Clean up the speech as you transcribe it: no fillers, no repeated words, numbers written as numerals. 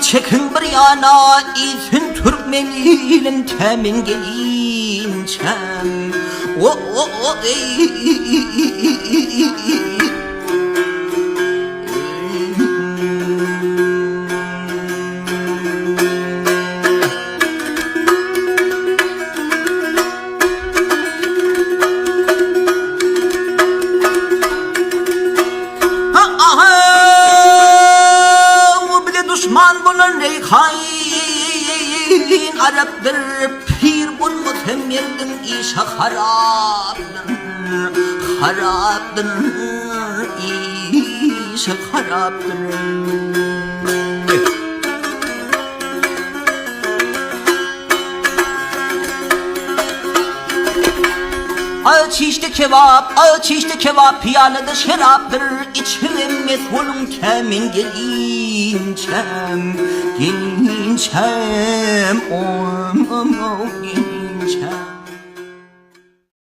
çekin bir yana İzin Türkmeni'nin temin gelinçem o düşman bunun ey hain Arap'dır pir bun mutemirdim işe haraptır işe haraptır Açıştı kebap piyalede şeraptır İçirim metholun temin gelinçem gelinçem